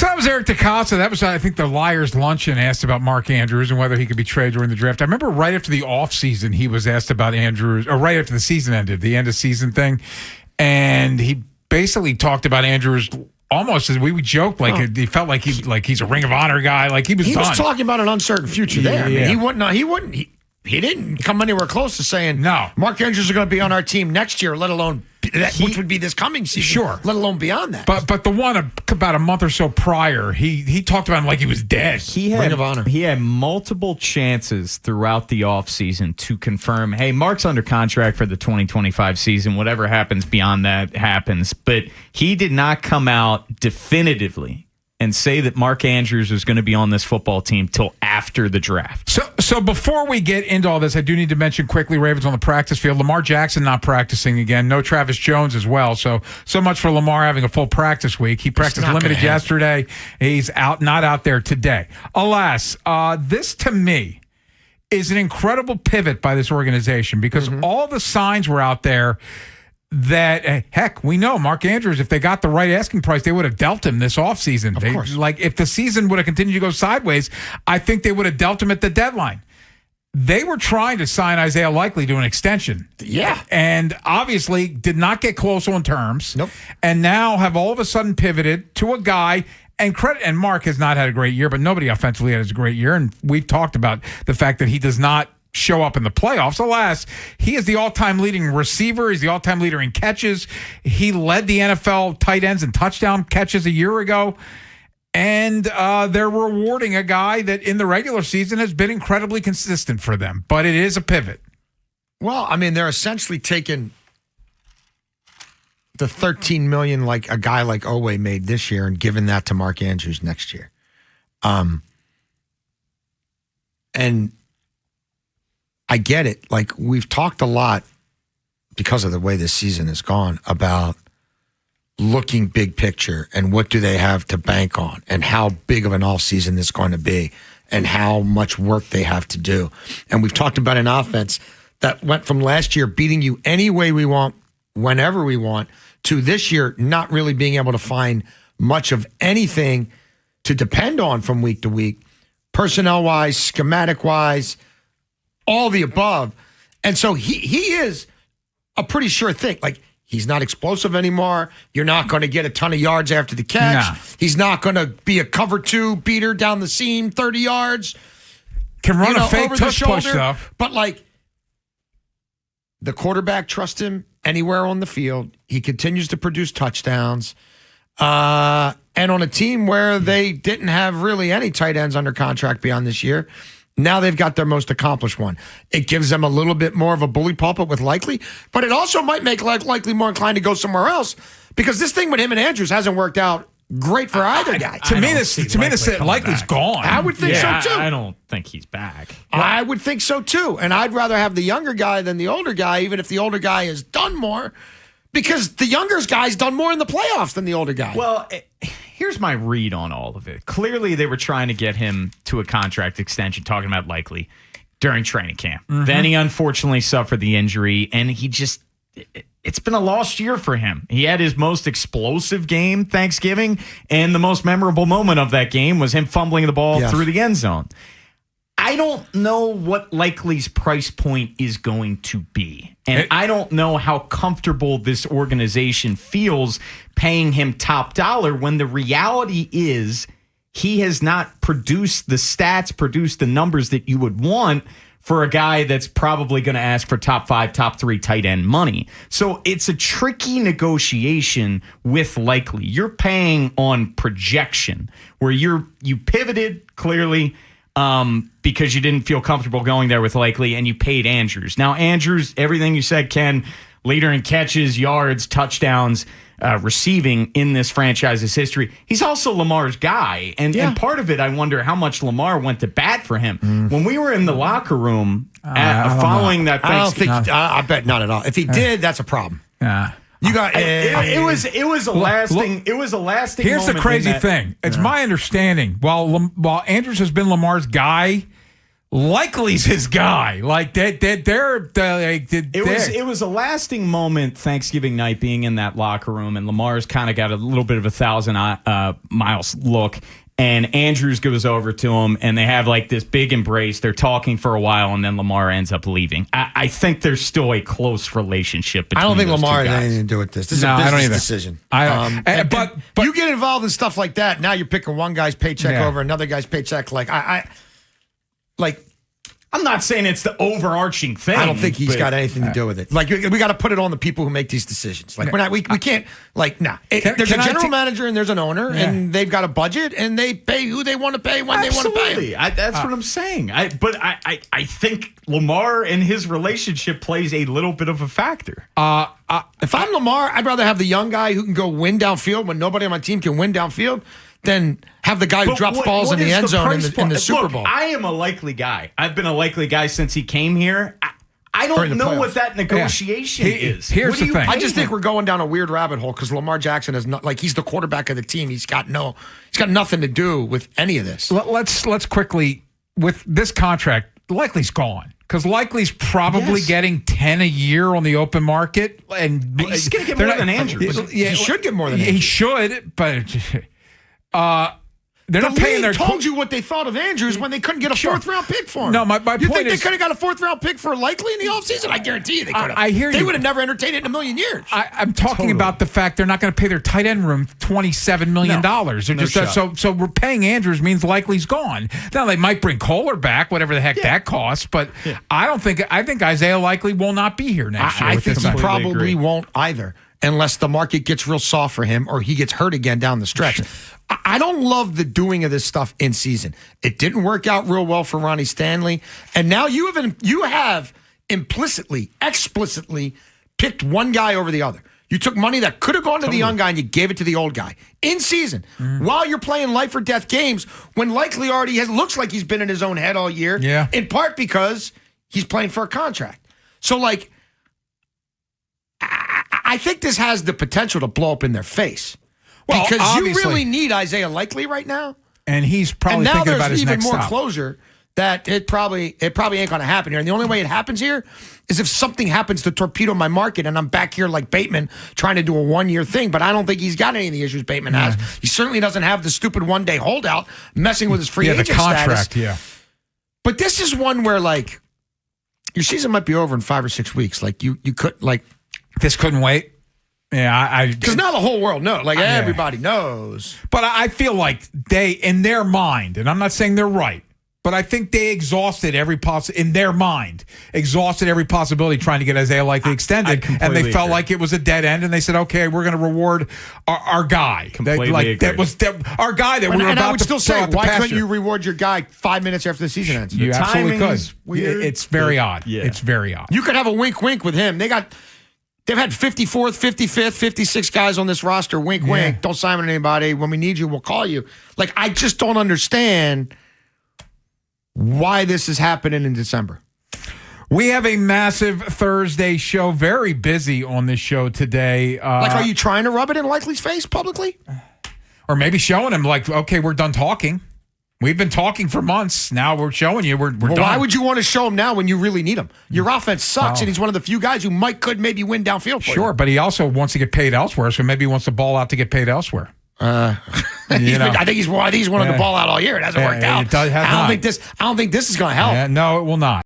So that was Eric DeCosta. That was, I think, the Liars Luncheon asked about Mark Andrews and whether he could be traded during the draft. I remember right after the offseason, he was asked about Andrews, or right after the season ended, the end of season thing. And he basically talked about Andrews almost as we would joke, like he felt like he's a Ring of Honor guy, like he was done. He was talking about an uncertain future there. Yeah. I mean, he didn't come anywhere close to saying, no, Mark Andrews is going to be on our team next year, let alone which would be this coming season. Sure. Let alone beyond that. But the one about a month or so prior, he talked about him like he was dead. Ring of Honor. He had multiple chances throughout the offseason to confirm, hey, Mark's under contract for the 2025 season. Whatever happens beyond that happens. But he did not come out definitively and say that Mark Andrews was going to be on this football team till after the draft. So before we get into all this, I do need to mention quickly Ravens on the practice field. Lamar Jackson not practicing again. No Travis Jones as well. So much for Lamar having a full practice week. He practiced limited yesterday. He's not out there today. Alas, this to me is an incredible pivot by this organization because all the signs were out there that, heck, we know Mark Andrews, if they got the right asking price, they would have dealt him this offseason. Of course. Like, if the season would have continued to go sideways, I think they would have dealt him at the deadline. They were trying to sign Isaiah Likely to an extension. Yeah. And obviously did not get close on terms. Nope. And now have all of a sudden pivoted to a guy, and Mark has not had a great year, but nobody offensively had a great year. And we've talked about the fact that he does not show up in the playoffs. Alas, he is the all-time leading receiver. He's the all-time leader in catches. He led the NFL tight ends and touchdown catches a year ago. And they're rewarding a guy that in the regular season has been incredibly consistent for them. But it is a pivot. Well, I mean, they're essentially taking the $13 million like a guy like Oweh made this year and giving that to Mark Andrews next year. And I get it. Like, we've talked a lot because of the way this season has gone about looking big picture and what do they have to bank on and how big of an offseason this is going to be and how much work they have to do. And we've talked about an offense that went from last year beating you any way we want, whenever we want, to this year not really being able to find much of anything to depend on from week to week, personnel-wise, schematic-wise, all the above. And so he is a pretty sure thing. Like, he's not explosive anymore. You're not going to get a ton of yards after the catch. Nah. He's not going to be a cover two beater down the seam, 30 yards. Can run a fake over the tush shoulder. push, though. But, like, the quarterback trusts him anywhere on the field. He continues to produce touchdowns. And on a team where they didn't have really any tight ends under contract beyond this year, now they've got their most accomplished one. It gives them a little bit more of a bully pulpit with Likely, but it also might make Likely more inclined to go somewhere else because this thing with him and Andrews hasn't worked out great for either guy. To me, Likely's gone. I would think so, too. I don't think he's back. I would think so, too. And I'd rather have the younger guy than the older guy, even if the older guy has done more, because the younger guy's done more in the playoffs than the older guy. Well, here's my read on all of it. Clearly, they were trying to get him to a contract extension, talking about Likely, during training camp. Mm-hmm. Then he unfortunately suffered the injury, and it's been a lost year for him. He had his most explosive game Thanksgiving, and the most memorable moment of that game was him fumbling the ball through the end zone. I don't know what Likely's price point is going to be. And I don't know how comfortable this organization feels paying him top dollar when the reality is he has not produced the stats, produced the numbers that you would want for a guy that's probably going to ask for top 5, top 3 tight end money. So it's a tricky negotiation with Likely. You're paying on projection where you pivoted clearly because you didn't feel comfortable going there with Likely, and you paid Andrews. Now, Andrews, everything you said, Ken, leader in catches, yards, touchdowns, receiving in this franchise's history. He's also Lamar's guy, and part of it, I wonder how much Lamar went to bat for him. When we were in the locker room following that Thanksgiving. I bet not at all. If he did, that's a problem. Yeah. You got it was a lasting. It was a lasting. Here's the crazy thing. It's my understanding. While Andrews has been Lamar's guy, Likely's his guy. Like It was a lasting moment Thanksgiving night being in that locker room, and Lamar's kind of got a little bit of 1,000 miles look. And Andrews goes over to him, and they have like this big embrace. They're talking for a while, and then Lamar ends up leaving. I think there's still a close relationship between I don't think those Lamar two has guys. anything to do with this. This is No, a I don't business either. decision. But you get involved in stuff like that. Now you're picking one guy's paycheck over another guy's paycheck. I'm not saying it's the overarching thing. I don't think he's got anything to do with it. Like, we got to put it on the people who make these decisions. Like, we can't, like, nah. There's a general manager and there's an owner, and they've got a budget, and they pay who they want to pay when they want to pay. That's what I'm saying. But I think Lamar and his relationship plays a little bit of a factor. If I'm Lamar, I'd rather have the young guy who can go win downfield when nobody on my team can win downfield than have the guy who drops balls in the end zone in the Super Bowl. I am a likely guy. I've been a likely guy since he came here. I don't know what that negotiation is. Here's the thing. I just think we're going down a weird rabbit hole because Lamar Jackson is not like he's the quarterback of the team. He's got nothing to do with any of this. Let's quickly, with this contract, Likely's gone. Because Likely's probably getting 10 a year on the open market, and he's going to get more than Andrews. He should get more than Andrews. He should, but they're not paying their. Told you what they thought of Andrews when they couldn't get a fourth-round pick for him. No, my you point think is, they could have got a fourth-round pick for Likely in the offseason? I guarantee you they could have. I hear you. They would have never entertained it in a million years. I'm talking about the fact they're not going to pay their tight end room $27 million. They're just so we're paying Andrews means Likely's gone. Now they might bring Kohler back, whatever the heck that costs, but I think Isaiah Likely will not be here next year. I think he probably won't either, unless the market gets real soft for him or he gets hurt again down the stretch. I don't love the doing of this stuff in season. It didn't work out real well for Ronnie Stanley, and now you have implicitly, explicitly picked one guy over the other. You took money that could have gone to the young guy and you gave it to the old guy in season while you're playing life or death games when Likely already looks like he's been in his own head all year, in part because he's playing for a contract. So, like, I think this has the potential to blow up in their face. Well, because you really need Isaiah Likely right now. And he's probably thinking about his next stop. And now there's even more closure that it probably ain't going to happen here. And the only way it happens here is if something happens to torpedo my market and I'm back here like Bateman trying to do a one-year thing. But I don't think he's got any of the issues Bateman has. He certainly doesn't have the stupid one-day holdout messing with his free agent the contract, status. But this is one where, like, your season might be over in 5 or 6 weeks. Like, you could, like... This couldn't wait? Yeah, because now the whole world knows. Like, everybody knows. But I feel like they, in their mind, and I'm not saying they're right, but I think they exhausted every possibility trying to get Isaiah Likely extended, and they felt like it was a dead end, and they said, "Okay, we're going to reward our guy." That was our guy that we were about to. And I would still say, why couldn't you reward your guy 5 minutes after the season ends? You absolutely could. Weird. It's very odd. Yeah. It's very odd. You could have a wink with him. They've had 54th, 55th, 56 guys on this roster. Wink, wink. Don't sign with anybody. When we need you, we'll call you. Like, I just don't understand why this is happening in December. We have a massive Thursday show. Very busy on this show today. Are you trying to rub it in Likely's face publicly? Or maybe showing him, like, okay, we're done talking. We've been talking for months. Now we're showing you we're done. Why would you want to show him now when you really need him? Your offense sucks, and he's one of the few guys who could maybe win downfield for you. Sure, but he also wants to get paid elsewhere, so maybe he wants the ball out to get paid elsewhere. I think he's wanted the ball out all year. It hasn't worked out. I don't think this is going to help. No, it will not.